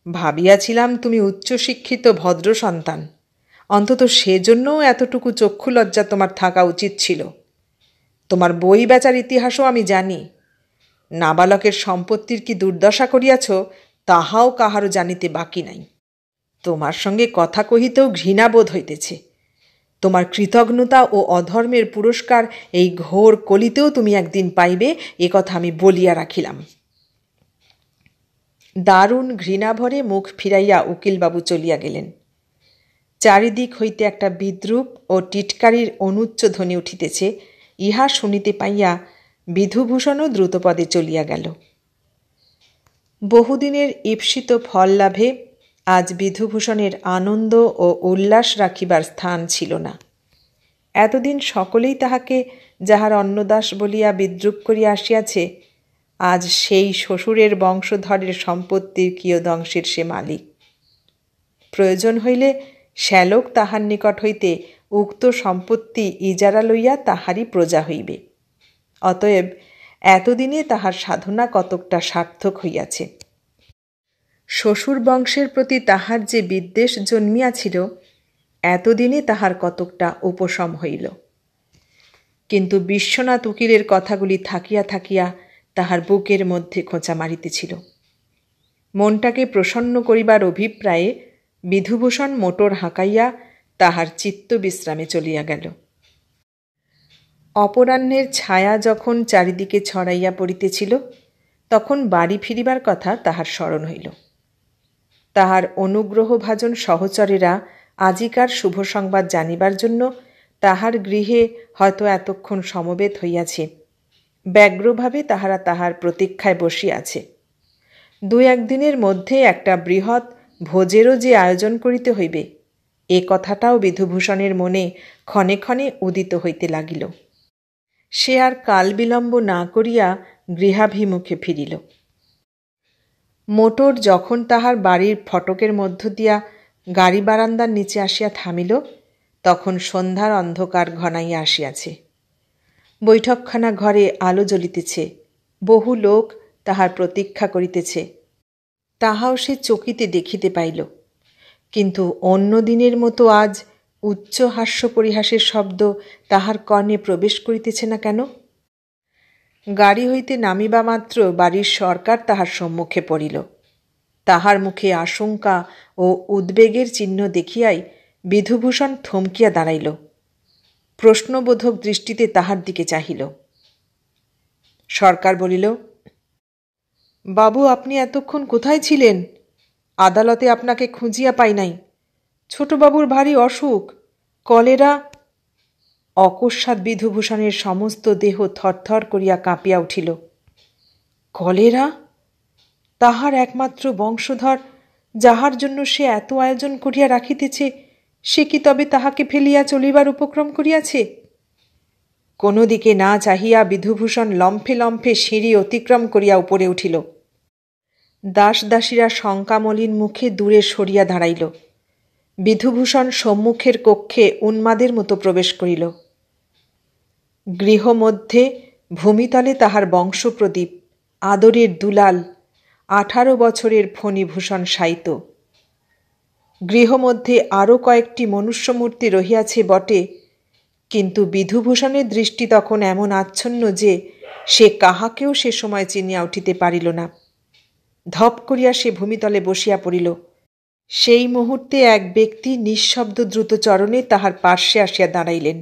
ভাবিয়াছিলাম তুমি উচ্চশিক্ষিত ভদ্র সন্তান, অন্তত সেজন্যও এতটুকু চক্ষু লজ্জা তোমার থাকা উচিত ছিল। তোমার বই বেচার ইতিহাসও আমি জানি। নাবালকের সম্পত্তির কি দুর্দশা করিয়াছ, তাহাও কাহারও জানিতে বাকি নাই। তোমার সঙ্গে কথা কহিতেও ঘৃণাবোধ হইতেছে। তোমার কৃতজ্ঞতা ও অধর্মের পুরস্কার এই ঘোর কলিতেও তুমি একদিন পাইবে, এ কথা আমি বলিয়া রাখিলাম। দারুণ ঘৃণাভরে মুখ ফিরাইয়া উকিলবাবু চলিয়া গেলেন। চারিদিক হইতে একটা বিদ্রূপ ও টিটকারির অনুচ্চ ধ্বনি উঠিতেছে, ইহা শুনিতে পাইয়া বিধুভূষণও দ্রুতপদে চলিয়া গেল। বহুদিনের ঈপ্সিত ফল লাভে আজ বিধুভূষণের আনন্দ ও উল্লাস রাখিবার স্থান ছিল না। এতদিন সকলেই তাহাকে যাহার অন্নদাস বলিয়া বিদ্রূপ করিয়া আসিয়াছে, আজ সেই শ্বশুরের বংশধরের সম্পত্তির কিয়দংশের সে মালিক। প্রয়োজন হইলে শ্যালক তাহার নিকট হইতে উক্ত সম্পত্তি ইজারা লইয়া তাহারই প্রজা হইবে। অতএব এতদিনে তাহার সাধনা কতকটা সার্থক হইয়াছে। শ্বশুর বংশের প্রতি তাহার যে বিদ্বেষ জন্মিয়াছিল, এতদিনে তাহার কতকটা উপশম হইল। কিন্তু বিশ্বনাথ উকিলের কথাগুলি থাকিয়া থাকিয়া তাহার বুকের মধ্যে খোঁচা মারিতেছিল। মনটাকে প্রসন্ন করিবার অভিপ্রায়ে বিধুভূষণ মোটর হাঁকাইয়া তাহার চিত্ত বিশ্রামে চলিয়া গেল। অপরাহ্নের ছায়া যখন চারিদিকে ছড়াইয়া পড়িতেছিল, তখন বাড়ি ফিরিবার কথা তাহার স্মরণ হইল। তাহার অনুগ্রহভাজন সহচরেরা আজিকার শুভ সংবাদ জানিবার জন্য তাহার গৃহে হয়তো এতক্ষণ সমবেত হইয়াছে। ব্যগ্রভাবে তাহারা তাহার প্রতীক্ষায় বসিয়াছে। 2-1 দিনের মধ্যে একটা বৃহৎ ভোজেরও যে আয়োজন করিতে হইবে, এ কথাটাও বিধুভূষণের মনে ক্ষণে ক্ষণে উদিত হইতে লাগিল। সে আর কাল বিলম্ব না করিয়া গৃহাভিমুখে ফিরিল। মোটর যখন তাহার বাড়ির ফটকের মধ্য দিয়া গাড়ি বারান্দার নিচে আসিয়া থামিল, তখন সন্ধ্যার অন্ধকার ঘনাইয়া আসিয়াছে। বৈঠকখানা ঘরে আলো জ্বলিতেছে, বহু লোক তাহার প্রতীক্ষা করিতেছে, তাহাও সে চকিতে দেখিতে পাইল। কিন্তু অন্য দিনের মতো আজ উচ্চ হাস্য পরিহাসের শব্দ তাহার কর্ণে প্রবেশ করিতেছে না কেন? গাড়ি হইতে নামিবা মাত্র বাড়ির সরকার তাহার সম্মুখে পড়িল। তাহার মুখে আশঙ্কা ও উদ্বেগের চিহ্ন দেখিয়াই বিধুভূষণ থমকিয়া দাঁড়াইল। প্রশ্নবোধক দৃষ্টিতে তাহার দিকে চাহিল। সরকার বলিল, বাবু, আপনি এতক্ষণ কোথায় ছিলেন? আদালতে আপনাকে খুঁজিয়া পাই নাই। ছোটবাবুর ভারী অসুখ, কলেরা। অকস্মাৎ বিধুভূষণের সমস্ত দেহ থরথর করিয়া কাঁপিয়া উঠিল। কলেরা? তাহার একমাত্র বংশধর, যাহার জন্য সে এত আয়োজন করিয়া রাখিতেছে, সে কি তবে তাহাকে ফেলিয়া চলিবার উপক্রম করিয়াছে? কোনো দিকে না চাহিয়া বিধুভূষণ লম্ফে লম্ফে সিঁড়ি অতিক্রম করিয়া উপরে উঠিল। দাসদাসীরা শঙ্কামলিন মুখে দূরে সরিয়া দাঁড়াইল। বিধুভূষণ সম্মুখের কক্ষে উন্মাদের মতো প্রবেশ করিল। গৃহমধ্যে ভূমিতলে তাহার বংশপ্রদীপ, আদরের দুলাল, 18 বছরের ফণিভূষণ শায়িত। গৃহমধ্যে আরও কয়েকটি মনুষ্যমূর্তি রহিয়াছে বটে, কিন্তু বিধুভূষণের দৃষ্টি তখন এমন আচ্ছন্ন যে সে কাহাকেও সে সময় চিনিয়া উঠিতে পারিল না। ধপ করিয়া সে ভূমিতলে বসিয়া পড়িল। সেই মুহূর্তে এক ব্যক্তি নিঃশব্দ দ্রুত চরণে তাহার পার্শ্বে আসিয়া দাঁড়াইলেন।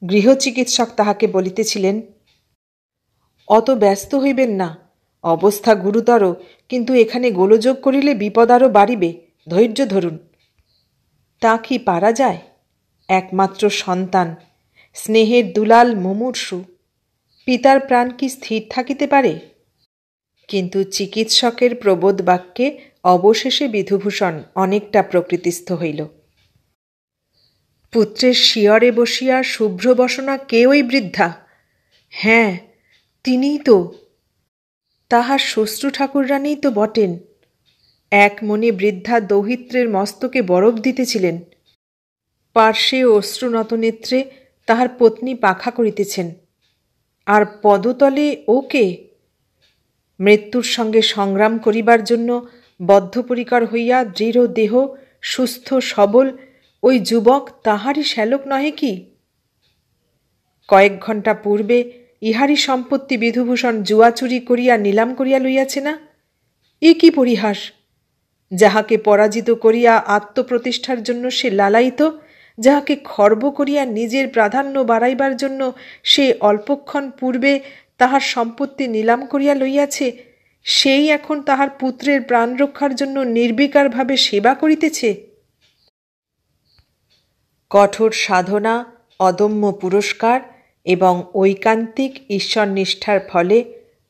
গৃহচিকিৎসক তাহাকে বলিতেছিলেন, অত ব্যস্ত হইবেন না, অবস্থা গুরুতর, কিন্তু এখানে গোলযোগ করিলে বিপদ আরও বাড়িবে, ধৈর্য ধরুন। তা কি পারা যায়? একমাত্র সন্তান, স্নেহের দুলাল মুমূর্ষু, পিতার প্রাণ কি স্থির থাকিতে পারে? কিন্তু চিকিৎসকের প্রবোধ বাক্যে অবশেষে বিধুভূষণ অনেকটা প্রকৃতিস্থ হইল। পুত্রের শিয়রে বসিয়া শুভ্রবসনা কে ওই বৃদ্ধা? হ্যাঁ, তিনিই তো, তাহার শ্বশ্রু ঠাকুররানীই তো বটেন। এক মনে বৃদ্ধা দৌহিত্রের মস্তকে বরফ দিতেছিলেন। পার্শ্বে অশ্রুনত নেত্রে তাহার পত্নী পাখা করিতেছেন। আর পদতলে ও কে? মৃত্যুর সঙ্গে সংগ্রাম করিবার জন্য বদ্ধপরিকর হইয়া দৃঢ় দেহ, সুস্থ সবল ওই যুবক তাহারই শ্যালক নহে কি? কয়েক ঘণ্টা পূর্বে ইহারই সম্পত্তি বিধুভূষণ জুয়া চুরি করিয়া নিলাম করিয়া লইয়াছে না? এ কি পরিহাস! যাহাকে পরাজিত করিয়া আত্মপ্রতিষ্ঠার জন্য সে লালায়িত, যাহাকে খর্ব করিয়া নিজের প্রাধান্য বাড়াইবার জন্য সে অল্পক্ষণ পূর্বে তাহার সম্পত্তি নিলাম করিয়া লইয়াছে, সেই এখন তাহার পুত্রের প্রাণ রক্ষার জন্য নির্বিকারভাবে সেবা করিতেছে। কঠোর সাধনা, অদম্য পুরস্কার এবং ঐকান্তিক ঈশ্বরনিষ্ঠার ফলে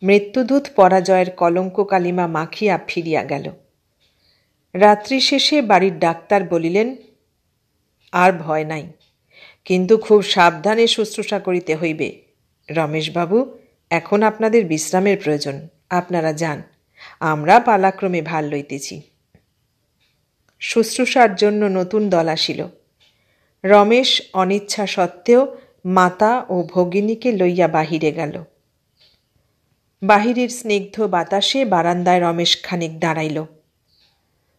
মৃত্যুদূত পরাজয়ের কলঙ্ক কালিমা মাখিয়া ফিরিয়া গেল। রাত্রি শেষে বাড়ির ডাক্তার বলিলেন, আর ভয় নাই, কিন্তু খুব সাবধানে শুশ্রূষা করিতে হইবে। রমেশবাবু, এখন আপনাদের বিশ্রামের প্রয়োজন, আপনারা যান, আমরা পালাক্রমে ভার লইতেছি। শুশ্রূষার জন্য নতুন দল আসিল। রমেশ অনিচ্ছা সত্ত্বেও মাতা ও ভগিনীকে লইয়া বাহিরে গেল। বাহিরের স্নিগ্ধ বাতাসে বারান্দায় রমেশ খানিক দাঁড়াইল।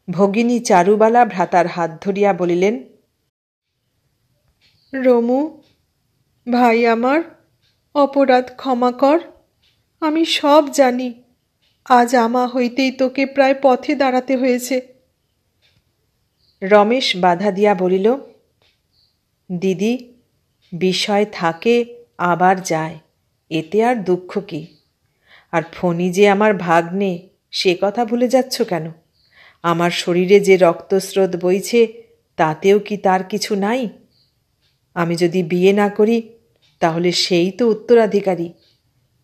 ভগিনী চারুবালা ভ্রাতার হাত ধরিয়া বলিলেন, রমু ভাই আমার, অপরাধ ক্ষমা কর। আমি সব জানি, আজ আমা হইতেই তোকে প্রায় পথে দাঁড়াতে হয়েছে। রমেশ বাধা দিয়া বলিল, দিদি, বিষয় থাকে আবার যায়, এতে আর দুঃখ কি? আর ফণি যে আমার ভাগ্নে সে কথা ভুলে যাচ্ছ কেন? আমার শরীরে যে রক্তস্রোত বইছে তাতেও কি তার কিছু নাই? আমি যদি বিয়ে না করি তাহলে সেই তো উত্তরাধিকারী।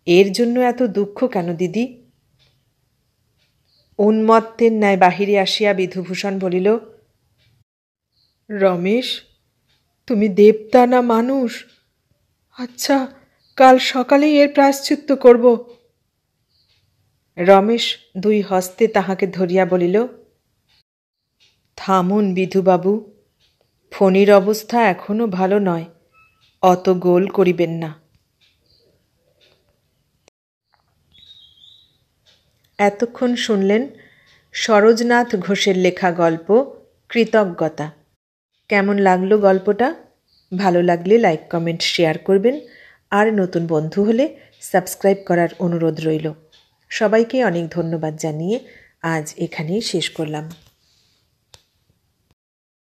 এর জন্য এত দুঃখ কেন দিদি? উন্মত্তের ন্যায় বাহিরে আসিয়া বিধুভূষণ বলিল, রমেশ, তুমি দেবতা না মানুষ? আচ্ছা, কাল সকালেই এর প্রায়শ্চিত্ত করব। রমেশ দুই হস্তে তাহাকে ধরিয়া বলিল, থামুন বিধুবাবু, ফণির অবস্থা এখনো ভালো নয়, অত গোল করিবেন না। এতক্ষণ শুনলেন সরোজনাথ ঘোষের লেখা গল্প কৃতজ্ঞতা। কেমন লাগলো গল্পটা? ভালো লাগলে লাইক, কমেন্ট, শেয়ার করবেন। আর নতুন বন্ধু হলে সাবস্ক্রাইব করার অনুরোধ রইল। সবাইকে অনেক ধন্যবাদ জানিয়ে আজ এখানেই শেষ করলাম।